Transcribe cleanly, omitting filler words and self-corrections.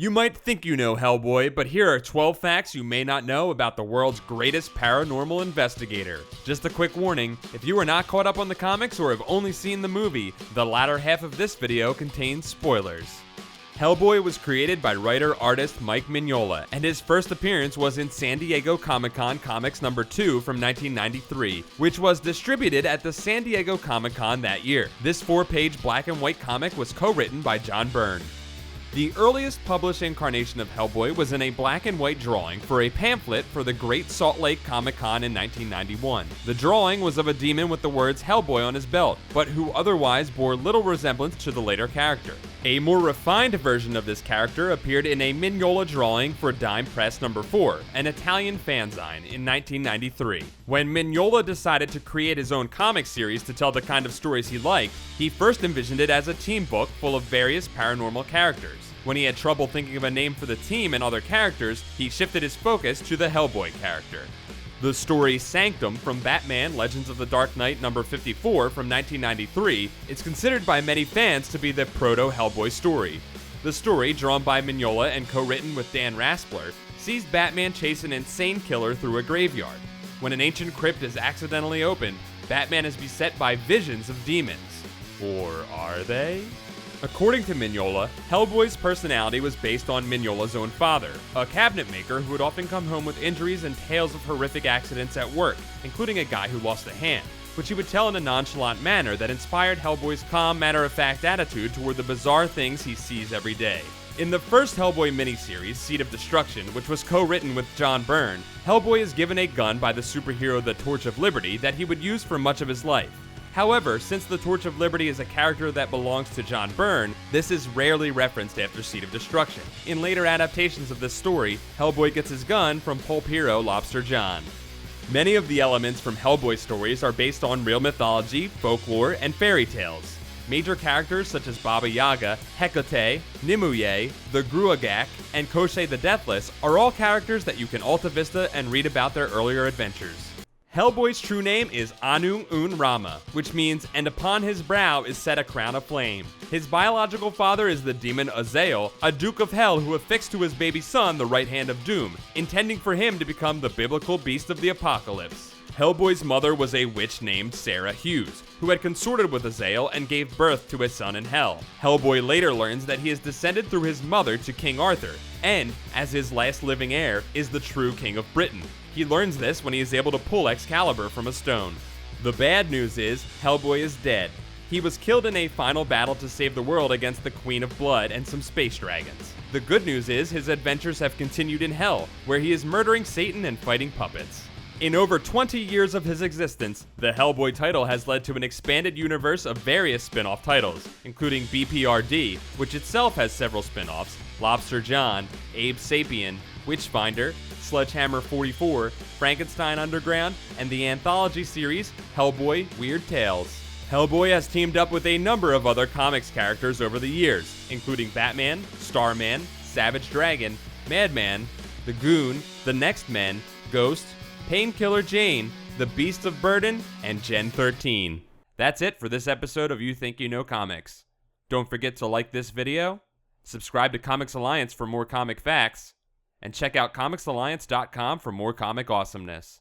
You might think you know Hellboy, but here are 12 facts you may not know about the world's greatest paranormal investigator. Just a quick warning, if you are not caught up on the comics or have only seen the movie, the latter half of this video contains spoilers. Hellboy was created by writer-artist Mike Mignola, and his first appearance was in San Diego Comic-Con Comics number 2 from 1993, which was distributed at the San Diego Comic-Con that year. This 4-page black and white comic was co-written by John Byrne. The earliest published incarnation of Hellboy was in a black and white drawing for a pamphlet for the Great Salt Lake Comic Con in 1991. The drawing was of a demon with the words Hellboy on his belt, but who otherwise bore little resemblance to the later character. A more refined version of this character appeared in a Mignola drawing for Dime Press number 4, an Italian fanzine, in 1993. When Mignola decided to create his own comic series to tell the kind of stories he liked, he first envisioned it as a team book full of various paranormal characters. When he had trouble thinking of a name for the team and other characters, he shifted his focus to the Hellboy character. The story Sanctum from Batman Legends of the Dark Knight number 54 from 1993 is considered by many fans to be the proto-Hellboy story. The story, drawn by Mignola and co-written with Dan Raspler, sees Batman chase an insane killer through a graveyard. When an ancient crypt is accidentally opened, Batman is beset by visions of demons. Or are they? According to Mignola, Hellboy's personality was based on Mignola's own father, a cabinet maker who would often come home with injuries and tales of horrific accidents at work, including a guy who lost a hand, which he would tell in a nonchalant manner that inspired Hellboy's calm, matter-of-fact attitude toward the bizarre things he sees every day. In the first Hellboy miniseries, Seed of Destruction, which was co-written with John Byrne, Hellboy is given a gun by the superhero the Torch of Liberty that he would use for much of his life. However, since the Torch of Liberty is a character that belongs to John Byrne, this is rarely referenced after Seed of Destruction. In later adaptations of this story, Hellboy gets his gun from pulp hero Lobster John. Many of the elements from Hellboy stories are based on real mythology, folklore, and fairy tales. Major characters such as Baba Yaga, Hecate, Nimue, the Gruagach, and Koschei the Deathless are all characters that you can Alta Vista and read about their earlier adventures. Hellboy's true name is Anu Un Rama, which means, and upon his brow is set a crown of flame. His biological father is the demon Azael, a duke of hell who affixed to his baby son the right hand of doom, intending for him to become the biblical beast of the apocalypse. Hellboy's mother was a witch named Sarah Hughes, who had consorted with Azael and gave birth to a son in hell. Hellboy later learns that he is descended through his mother to King Arthur, and, as his last living heir, is the true King of Britain. He learns this when he is able to pull Excalibur from a stone. The bad news is, Hellboy is dead. He was killed in a final battle to save the world against the Queen of Blood and some space dragons. The good news is, his adventures have continued in Hell, where he is murdering Satan and fighting puppets. In over 20 years of his existence, the Hellboy title has led to an expanded universe of various spin-off titles, including BPRD, which itself has several spin-offs, Lobster John, Abe Sapien, Witchfinder, Sledgehammer 44, Frankenstein Underground, and the anthology series Hellboy Weird Tales. Hellboy has teamed up with a number of other comics characters over the years, including Batman, Starman, Savage Dragon, Madman, The Goon, The Next Men, Ghost, Painkiller Jane, The Beast of Burden, and Gen 13. That's it for this episode of You Think You Know Comics. Don't forget to like this video, subscribe to Comics Alliance for more comic facts, and check out comicsalliance.com for more comic awesomeness.